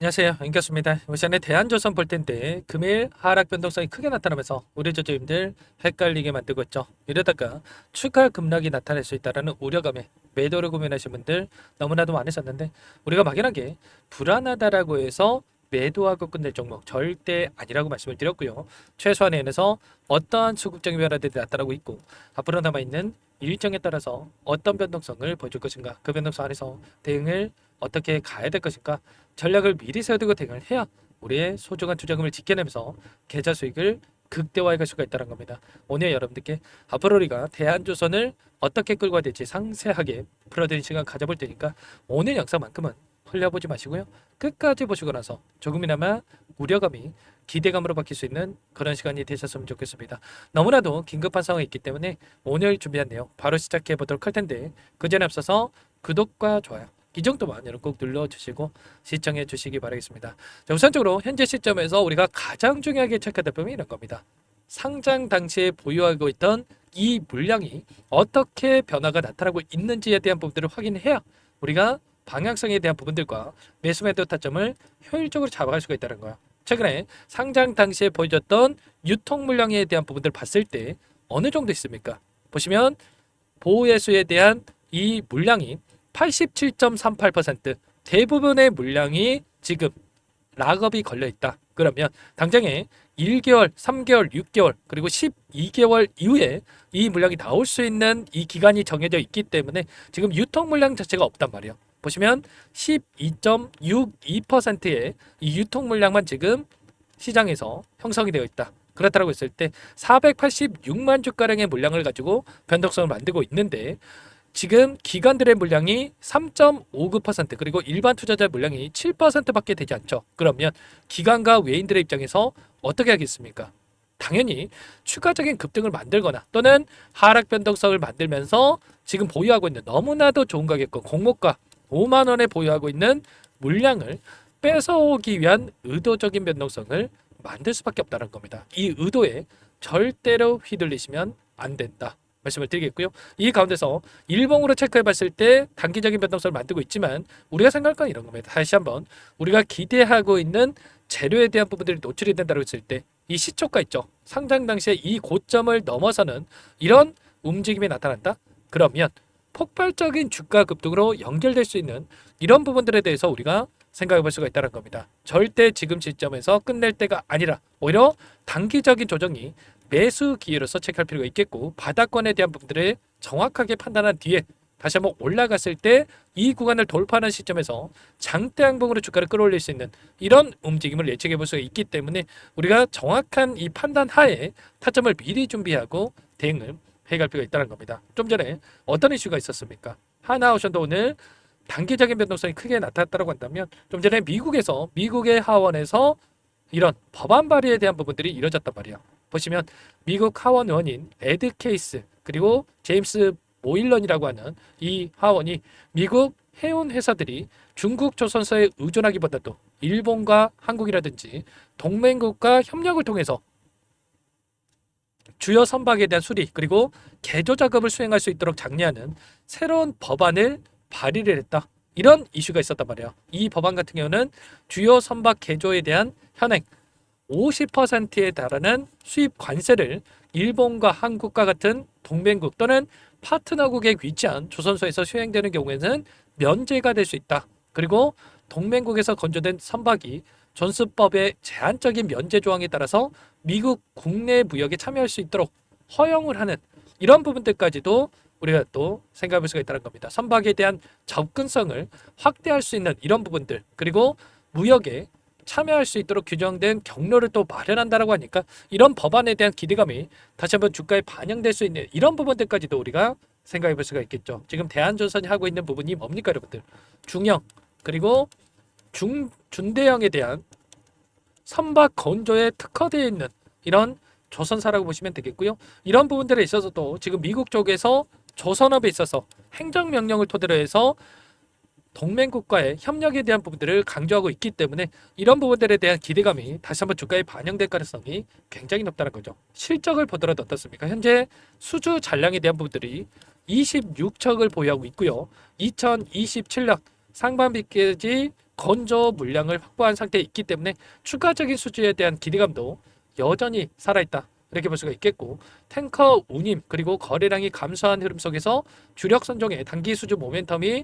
안녕하세요. 임교수입니다. 이번 시간에 대한조선 볼 텐데 금일 하락 변동성이 크게 나타나면서 우리 주주님들 헷갈리게 만들고 있죠. 이러다가 추가 급락이 나타날 수 있다는 우려감에 매도를 고민하신 분들 너무나도 많으셨는데 우리가 막연하게 불안하다라고 해서 매도하고 끝낼 종목 절대 아니라고 말씀을 드렸고요. 최소한에서 어떠한 수급적인 변화들이 나타나고 있고 앞으로 남아있는 일정에 따라서 어떤 변동성을 보여줄 것인가, 그 변동성 안에서 대응을 어떻게 가야 될 것인가, 전략을 미리 세워두고 대응을 해야 우리의 소중한 투자금을 지켜내면서 계좌 수익을 극대화해 갈 수가 있다는 겁니다. 오늘 여러분들께 앞으로 우리가 대한조선을 어떻게 끌고 가야 될지 상세하게 풀어드린 시간 가져볼 테니까 오늘 영상만큼은 흘려보지 마시고요. 끝까지 보시고 나서 조금이나마 우려감이 기대감으로 바뀔 수 있는 그런 시간이 되셨으면 좋겠습니다. 너무나도 긴급한 상황이 있기 때문에 오늘 준비한 내용 바로 시작해 보도록 할 텐데 그 전에 앞서서 구독과 좋아요 이 정도만 여러분 꼭 눌러주시고 시청해 주시기 바라겠습니다. 자, 우선적으로 현재 시점에서 우리가 가장 중요하게 체크해야 될 부분이 이런 겁니다. 상장 당시에 보유하고 있던 이 물량이 어떻게 변화가 나타나고 있는지에 대한 부분들을 확인해야 우리가 방향성에 대한 부분들과 매수 매도 타점을 효율적으로 잡아갈 수가 있다는 거야. 최근에 상장 당시에 보여줬던 유통 물량에 대한 부분들을 봤을 때 어느 정도 있습니까? 보시면 보호예수에 대한 이 물량이 87.38%, 대부분의 물량이 지금 락업이 걸려 있다. 그러면 당장에 1개월, 3개월, 6개월, 그리고 12개월 이후에 이 물량이 나올 수 있는 이 기간이 정해져 있기 때문에 지금 유통 물량 자체가 없단 말이에요. 보시면 12.62%의 이 유통 물량만 지금 시장에서 형성이 되어 있다. 그렇다고 했을 때 486만 주가량의 물량을 가지고 변동성을 만들고 있는데 지금 기관들의 물량이 3.59% 그리고 일반 투자자 물량이 7%밖에 되지 않죠. 그러면 기관과 외인들의 입장에서 어떻게 하겠습니까? 당연히 추가적인 급등을 만들거나 또는 하락 변동성을 만들면서 지금 보유하고 있는 너무나도 좋은 가격권 공모가 5만 원에 보유하고 있는 물량을 뺏어오기 위한 의도적인 변동성을 만들 수밖에 없다는 겁니다. 이 의도에 절대로 휘둘리시면 안 된다. 말씀을 드리겠고요. 이 가운데서 일봉으로 체크해 봤을 때 단기적인 변동성을 만들고 있지만 우리가 생각할 건 이런 겁니다. 다시 한번 우리가 기대하고 있는 재료에 대한 부분들이 노출이 된다고 했을 때 이 시초가 있죠. 상장 당시에 이 고점을 넘어서는 이런 움직임이 나타난다. 그러면 폭발적인 주가 급등으로 연결될 수 있는 이런 부분들에 대해서 우리가 생각해 볼 수가 있다는 겁니다. 절대 지금 시점에서 끝낼 때가 아니라 오히려 단기적인 조정이 매수 기회로서 체크할 필요가 있겠고 바닥권에 대한 부분들을 정확하게 판단한 뒤에 다시 한번 올라갔을 때 이 구간을 돌파하는 시점에서 장대 양봉으로 주가를 끌어올릴 수 있는 이런 움직임을 예측해 볼 수가 있기 때문에 우리가 정확한 이 판단 하에 타점을 미리 준비하고 대응을 해갈 필요가 있다는 겁니다. 좀 전에 어떤 이슈가 있었습니까? 하나오션도 오늘 단기적인 변동성이 크게 나타났다고 한다면 좀 전에 미국의 하원에서 이런 법안 발의에 대한 부분들이 이뤄졌단 말이야. 보시면 미국 하원 의원인 에드 케이스 그리고 제임스 모일런이라고 하는 이 하원이 미국 해운 회사들이 중국 조선소에 의존하기보다도 일본과 한국이라든지 동맹국과 협력을 통해서 주요 선박에 대한 수리 그리고 개조 작업을 수행할 수 있도록 장려하는 새로운 법안을 발의를 했다. 이런 이슈가 있었단 말이에요. 이 법안 같은 경우는 주요 선박 개조에 대한 현행 50%에 달하는 수입 관세를 일본과 한국과 같은 동맹국 또는 파트너국에 위치한 조선소에서 수행되는 경우에는 면제가 될 수 있다. 그리고 동맹국에서 건조된 선박이 존스법의 제한적인 면제 조항에 따라서 미국 국내 무역에 참여할 수 있도록 허용을 하는 이런 부분들까지도 우리가 또 생각해 볼 수가 있다는 겁니다. 선박에 대한 접근성을 확대할 수 있는 이런 부분들 그리고 무역에 참여할 수 있도록 규정된 경로를 또 마련한다라고 하니까 이런 법안에 대한 기대감이 다시 한번 주가에 반영될 수 있는 이런 부분들까지도 우리가 생각해 볼 수가 있겠죠. 지금 대한조선이 하고 있는 부분이 뭡니까 여러분들? 중형 그리고 준대형에 대한 선박 건조에 특화되어 있는 이런 조선사라고 보시면 되겠고요. 이런 부분들에 있어서도 지금 미국 쪽에서 조선업에 있어서 행정명령을 토대로 해서 동맹국과의 협력에 대한 부분들을 강조하고 있기 때문에 이런 부분들에 대한 기대감이 다시 한번 주가에 반영될 가능성이 굉장히 높다는 거죠. 실적을 보더라도 어떻습니까? 현재 수주 잔량에 대한 부분들이 26척을 보유하고 있고요. 2027년 상반기까지 건조 물량을 확보한 상태에 있기 때문에 추가적인 수주에 대한 기대감도 여전히 살아있다. 이렇게 볼 수가 있겠고, 탱커 운임 그리고 거래량이 감소한 흐름 속에서 주력 선종의 단기 수주 모멘텀이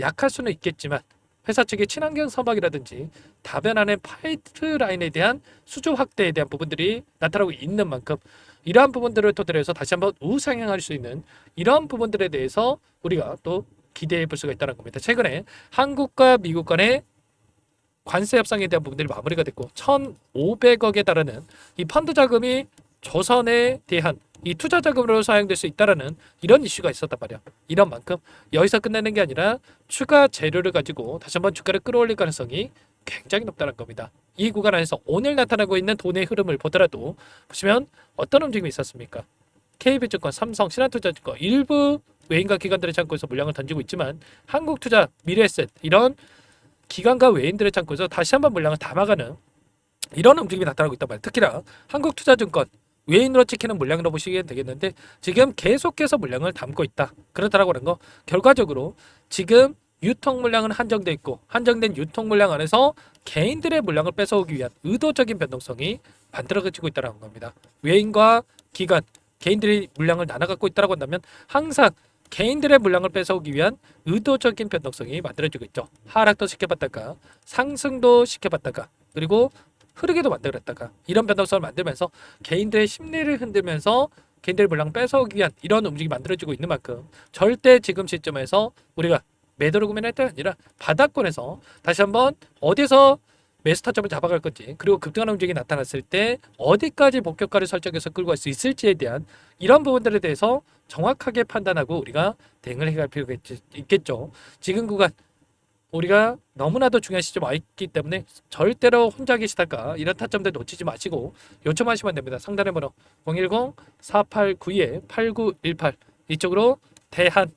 약할 수는 있겠지만 회사 측의 친환경 선박이라든지 다변화된 파이프라인에 대한 수주 확대에 대한 부분들이 나타나고 있는 만큼 이러한 부분들을 토대로 해서 다시 한번 우상향할 수 있는 이런 부분들에 대해서 우리가 또 기대해 볼 수가 있다는 겁니다. 최근에 한국과 미국 간의 관세 협상에 대한 부분들이 마무리가 됐고 1,500억에 달하는 이 펀드 자금이 조선에 대한 이 투자 자금으로 사용될 수 있다라는 이런 이슈가 있었단 말이야. 이런 만큼 여기서 끝내는 게 아니라 추가 재료를 가지고 다시 한번 주가를 끌어올릴 가능성이 굉장히 높다는 겁니다. 이 구간 안에서 오늘 나타나고 있는 돈의 흐름을 보더라도 보시면 어떤 움직임이 있었습니까? KB증권, 삼성, 신한투자증권 일부 외인과 기관들의 창고에서 물량을 던지고 있지만 한국투자, 미래에셋 이런 기관과 외인들의 창고에서 다시 한번 물량을 담아가는 이런 움직임이 나타나고 있단 말이에요. 특히나 한국투자증권 외인으로 찍히는 물량으로 보시면 되겠는데 지금 계속해서 물량을 담고 있다. 그렇다라고 하는 거 결과적으로 지금 유통 물량은 한정돼 있고 한정된 유통 물량 안에서 개인들의 물량을 뺏어오기 위한 의도적인 변동성이 만들어지고 있다는 겁니다. 외인과 기관, 개인들이 물량을 나눠 갖고 있다고 한다면 항상 개인들의 물량을 뺏어오기 위한 의도적인 변동성이 만들어지고 있죠. 하락도 시켜봤다가 상승도 시켜봤다가 그리고 흐르게도 만들었다가 이런 변동성을 만들면서 개인들의 심리를 흔들면서 개인들의 물량을 뺏어오기 위한 이런 움직임이 만들어지고 있는 만큼 절대 지금 시점에서 우리가 매도를 구매할 때 아니라 바닥권에서 다시 한번 어디서 매수 타점을 잡아갈 건지 그리고 급등하는 움직임이 나타났을 때 어디까지 목표가를 설정해서 끌고 갈 수 있을지에 대한 이런 부분들에 대해서 정확하게 판단하고 우리가 대응을 해갈 필요가 있겠죠. 지금 구간 우리가 너무나도 중요한 시점 와 있기 때문에 절대로 혼자 계시다가 이런 타점들 놓치지 마시고 요청하시면 됩니다. 상단의 번호 010-4892-8918 이쪽으로 대한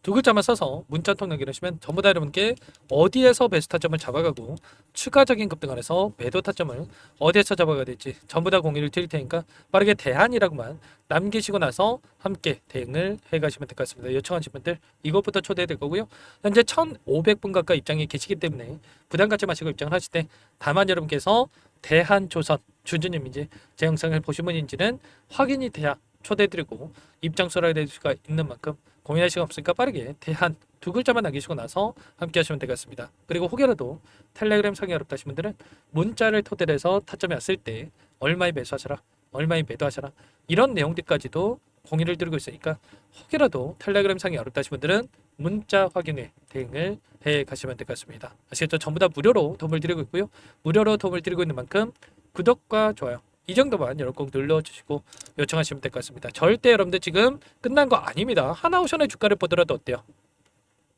두 글자만 써서 문자 통역 이러시면 전부 다 여러분께 어디에서 베스트 타점을 잡아가고 추가적인 급등 안에서 매도 타점을 어디에서 잡아가야 될지 전부 다 공유를 드릴 테니까 빠르게 대안이라고만 남기시고 나서 함께 대응을 해가시면 될 것 같습니다. 요청하신 분들 이것부터 초대해 될 거고요. 현재 1,500분 가까이 입장이 계시기 때문에 부담 갖지 마시고 입장을 하실 때 다만 여러분께서 대한조선 주주님인지 제 영상을 보신 분인지는 확인이 돼야 초대해드리고 입장 수락이 될 수가 있는 만큼 고민할 시간 없으니까 빠르게 대한 두 글자만 남기시고 나서 함께 하시면 되겠습니다. 그리고 혹여라도 텔레그램 상이 어렵다 하신 분들은 문자를 토대로 해서 타점이 왔을 때 얼마에 매수하셔라 얼마에 매도하셔라 이런 내용들까지도 공유를 드리고 있으니까 혹여라도 텔레그램 상이 어렵다 하신 분들은 문자 확인에 대응을 해 가시면 될 것 같습니다. 아시겠죠? 전부 다 무료로 도움을 드리고 있고요. 무료로 도움을 드리고 있는 만큼 구독과 좋아요 이 정도만 여러분 꼭 눌러주시고 요청하시면 될 것 같습니다. 절대 여러분들 지금 끝난 거 아닙니다. 하나오션의 주가를 보더라도 어때요?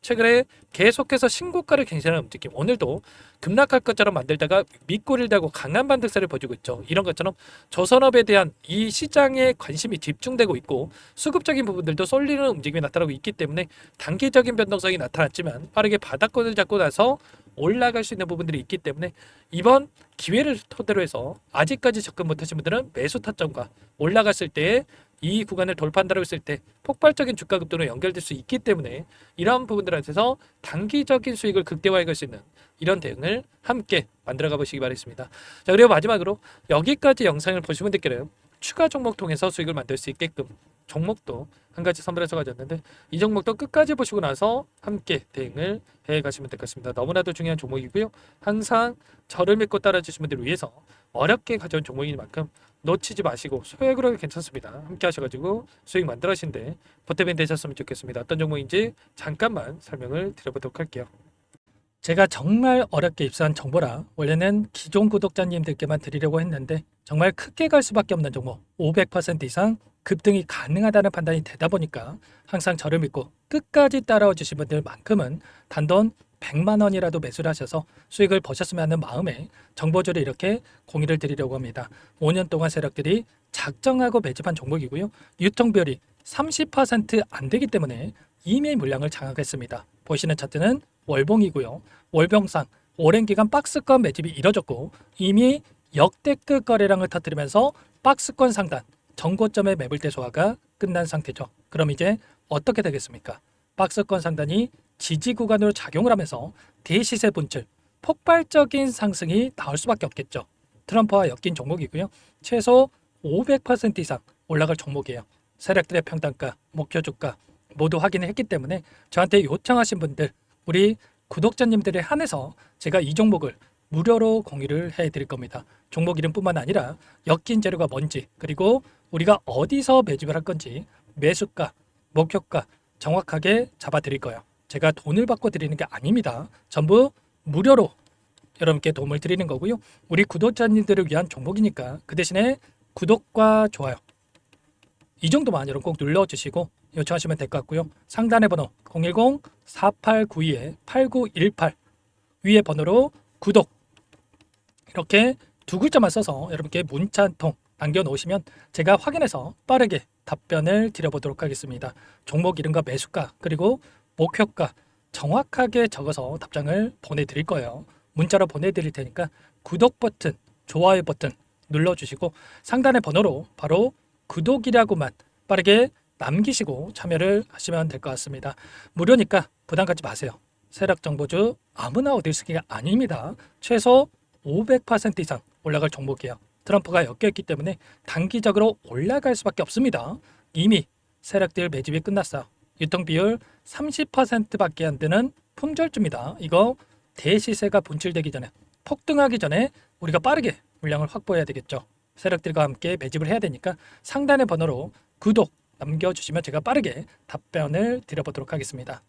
최근에 계속해서 신고가를 갱신하는 움직임 오늘도 급락할 것처럼 만들다가 밑꼬리를 달고 강한 반등세를 보여주고 있죠. 이런 것처럼 조선업에 대한 이 시장에 관심이 집중되고 있고 수급적인 부분들도 쏠리는 움직임이 나타나고 있기 때문에 단기적인 변동성이 나타났지만 빠르게 바닥권을 잡고 나서 올라갈 수 있는 부분들이 있기 때문에 이번 기회를 토대로 해서 아직까지 접근 못하신 분들은 매수 타점과 올라갔을 때 이 구간을 돌파한다고 했을 때 폭발적인 주가 급등으로 연결될 수 있기 때문에 이런 부분들한테서 단기적인 수익을 극대화해 갈 수 있는 이런 대응을 함께 만들어 가보시기 바라겠습니다. 자, 그리고 마지막으로 여기까지 영상을 보신 분들께는 추가 종목 통해서 수익을 만들 수 있게끔 종목도 한 가지 선별해서 가졌는데 이 종목도 끝까지 보시고 나서 함께 대응을 해 가시면 될 것 같습니다. 너무나도 중요한 종목이고요. 항상 저를 믿고 따라주신 분들을 위해서 어렵게 가져온 종목인 만큼 놓치지 마시고 소액으로 괜찮습니다. 함께 하셔가지고 수익 만들어신데 보탬이 되셨으면 좋겠습니다. 어떤 종목인지 잠깐만 설명을 드려보도록 할게요. 제가 정말 어렵게 입수한 정보라 원래는 기존 구독자님들께만 드리려고 했는데 정말 크게 갈 수밖에 없는 종목 500% 이상 급등이 가능하다는 판단이 되다 보니까 항상 저를 믿고 끝까지 따라와 주신 분들만큼은 단돈 100만 원이라도 매수를 하셔서 수익을 보셨으면 하는 마음에 정보주를 이렇게 공유를 드리려고 합니다. 5년 동안 세력들이 작정하고 매집한 종목이고요. 유통비율이 30%안 되기 때문에 이미 물량을 장악했습니다. 보시는 차트는 월봉이고요. 월봉상 오랜 기간 박스권 매집이 이뤄졌고 이미 역대급 거래량을 터뜨리면서 박스권 상단 전고점의 매물대 소화가 끝난 상태죠. 그럼 이제 어떻게 되겠습니까? 박스권 상단이 지지 구간으로 작용을 하면서 대시세 분출, 폭발적인 상승이 나올 수밖에 없겠죠. 트럼프와 엮인 종목이고요. 최소 500% 이상 올라갈 종목이에요. 세력들의 평단가, 목표 주가 모두 확인을 했기 때문에 저한테 요청하신 분들, 우리 구독자님들에 한해서 제가 이 종목을 무료로 공유를 해드릴 겁니다. 종목 이름뿐만 아니라 엮인 재료가 뭔지, 그리고 우리가 어디서 매집을 할 건지, 매수가, 목표가 정확하게 잡아드릴 거예요. 제가 돈을 받고 드리는 게 아닙니다. 전부 무료로 여러분께 도움을 드리는 거고요. 우리 구독자님들을 위한 종목이니까 그 대신에 구독과 좋아요 이 정도만 여러분 꼭 눌러주시고 요청하시면 될 것 같고요. 상단의 번호 010-4892-8918 위에 번호로 구독 이렇게 두 글자만 써서 여러분께 문자 한 통 남겨놓으시면 제가 확인해서 빠르게 답변을 드려보도록 하겠습니다. 종목 이름과 매수가 그리고 목표가 정확하게 적어서 답장을 보내드릴 거예요. 문자로 보내드릴 테니까 구독 버튼, 좋아요 버튼 눌러주시고 상단의 번호로 바로 구독이라고만 빠르게 남기시고 참여를 하시면 될 것 같습니다. 무료니까 부담 갖지 마세요. 세력정보주 아무나 얻을 수 있는 게 아닙니다. 최소 500% 이상 올라갈 종목이에요. 트럼프가 엮여있기 때문에 단기적으로 올라갈 수밖에 없습니다. 이미 세력들 매집이 끝났어요. 유통비율 30%밖에 안 되는 품절주입니다. 이거 대시세가 분출되기 전에 폭등하기 전에 우리가 빠르게 물량을 확보해야 되겠죠. 세력들과 함께 매집을 해야 되니까 상단의 번호로 구독 남겨주시면 제가 빠르게 답변을 드려보도록 하겠습니다.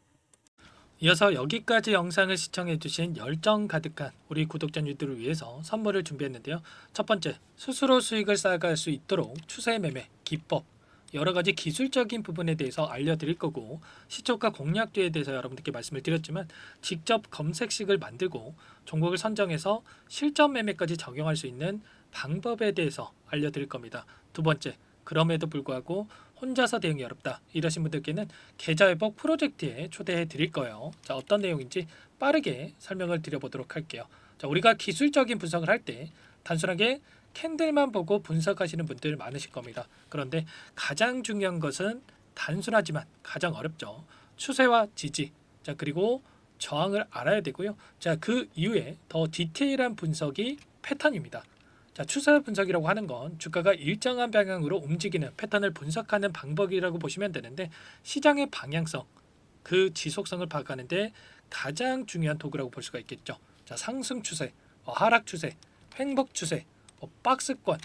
이어서 여기까지 영상을 시청해주신 열정 가득한 우리 구독자님들을 위해서 선물을 준비했는데요. 첫 번째, 스스로 수익을 쌓아갈 수 있도록 추세 매매 기법 여러가지 기술적인 부분에 대해서 알려드릴 거고, 시초가 공략주에 대해서 여러분들께 말씀을 드렸지만 직접 검색식을 만들고 종목을 선정해서 실전 매매까지 적용할 수 있는 방법에 대해서 알려드릴 겁니다. 두 번째, 그럼에도 불구하고 혼자서 대응이 어렵다 이러신 분들께는 계좌회복 프로젝트에 초대해 드릴 거예요. 자, 어떤 내용인지 빠르게 설명을 드려보도록 할게요. 자, 우리가 기술적인 분석을 할 때 단순하게 캔들만 보고 분석하시는 분들 많으실 겁니다. 그런데 가장 중요한 것은 단순하지만 가장 어렵죠. 추세와 지지, 자 그리고 저항을 알아야 되고요. 자, 그 이후에 더 디테일한 분석이 패턴입니다. 자, 추세 분석이라고 하는 건 주가가 일정한 방향으로 움직이는 패턴을 분석하는 방법이라고 보시면 되는데, 시장의 방향성, 그 지속성을 파악하는데 가장 중요한 도구라고 볼 수가 있겠죠. 자, 상승 추세, 하락 추세, 횡복 추세, 박스권,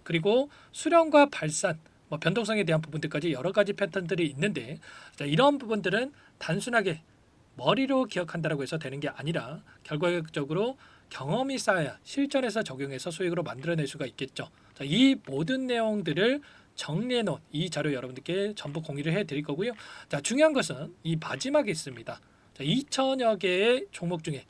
그리고 수렴과 발산, 변동성에 대한 부분들까지 여러 가지 패턴들이 있는데, 자, 이런 부분들은 단순하게 머리로 기억한다고 해서 되는 게 아니라 결과적으로 경험이 쌓아야 실전에서 적용해서 수익으로 만들어낼 수가 있겠죠. 자, 이 모든 내용들을 정리해 놓은 이 자료 여러분들께 전부 공유를 해 드릴 거고요. 자, 중요한 것은 이 마지막에 있습니다. 자, 2천여 개의 종목 중에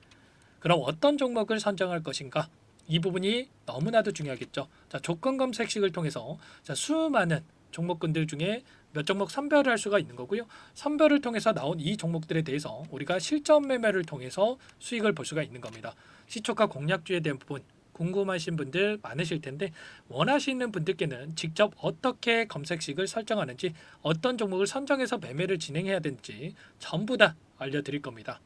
그럼 어떤 종목을 선정할 것인가? 이 부분이 너무나도 중요하겠죠. 자, 조건 검색식을 통해서 자, 수많은 종목군들 중에 몇 종목 선별을 할 수가 있는 거고요. 선별을 통해서 나온 이 종목들에 대해서 우리가 실전 매매를 통해서 수익을 볼 수가 있는 겁니다. 시초가 공략주에 대한 부분 궁금하신 분들 많으실 텐데, 원하시는 분들께는 직접 어떻게 검색식을 설정하는지, 어떤 종목을 선정해서 매매를 진행해야 되는지 전부 다 알려드릴 겁니다.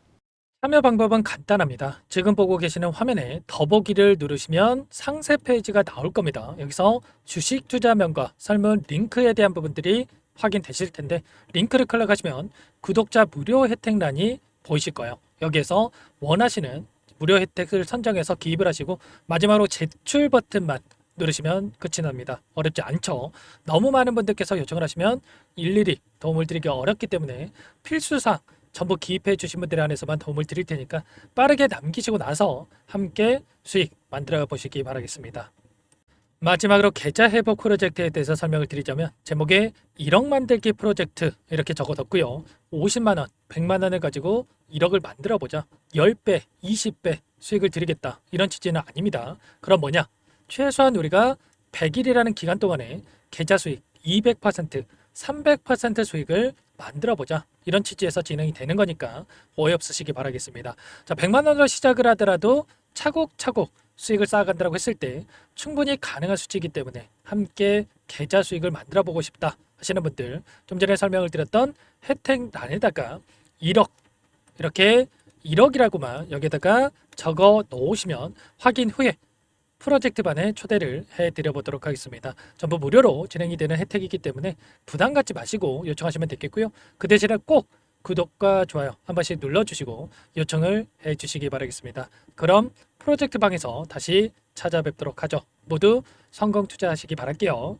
참여 방법은 간단합니다. 지금 보고 계시는 화면에 더보기를 누르시면 상세 페이지가 나올 겁니다. 여기서 주식 투자명과 설문 링크에 대한 부분들이 확인되실 텐데, 링크를 클릭하시면 구독자 무료 혜택란이 보이실 거예요. 여기에서 원하시는 무료 혜택을 선정해서 기입을 하시고 마지막으로 제출 버튼만 누르시면 끝이 납니다. 어렵지 않죠? 너무 많은 분들께서 요청을 하시면 일일이 도움을 드리기 어렵기 때문에 필수사항 전부 기입해 주신 분들에 한해서만 도움을 드릴 테니까 빠르게 남기시고 나서 함께 수익 만들어 보시기 바라겠습니다. 마지막으로 계좌 회복 프로젝트에 대해서 설명을 드리자면, 제목에 1억 만들기 프로젝트 이렇게 적어뒀고요. 50만원, 100만원을 가지고 1억을 만들어 보자, 10배, 20배 수익을 드리겠다 이런 취지는 아닙니다. 그럼 뭐냐? 최소한 우리가 100일이라는 기간 동안에 계좌 수익 200%, 300% 수익을 만들어 보자 이런 취지에서 진행이 되는 거니까 오해 없으시기 바라겠습니다. 자, 100만 원으로 시작을 하더라도 차곡차곡 수익을 쌓아간다고 했을 때 충분히 가능한 수치이기 때문에 함께 계좌 수익을 만들어 보고 싶다 하시는 분들, 좀 전에 설명을 드렸던 혜택란에다가 1억 이렇게 1억이라고만 여기다가 적어 놓으시면 확인 후에 프로젝트 반에 초대를 해드려 보도록 하겠습니다. 전부 무료로 진행이 되는 혜택이기 때문에 부담 갖지 마시고 요청하시면 되겠고요. 그 대신에 꼭 구독과 좋아요 한 번씩 눌러주시고 요청을 해주시기 바라겠습니다. 그럼 프로젝트 방에서 다시 찾아뵙도록 하죠. 모두 성공 투자하시기 바랄게요.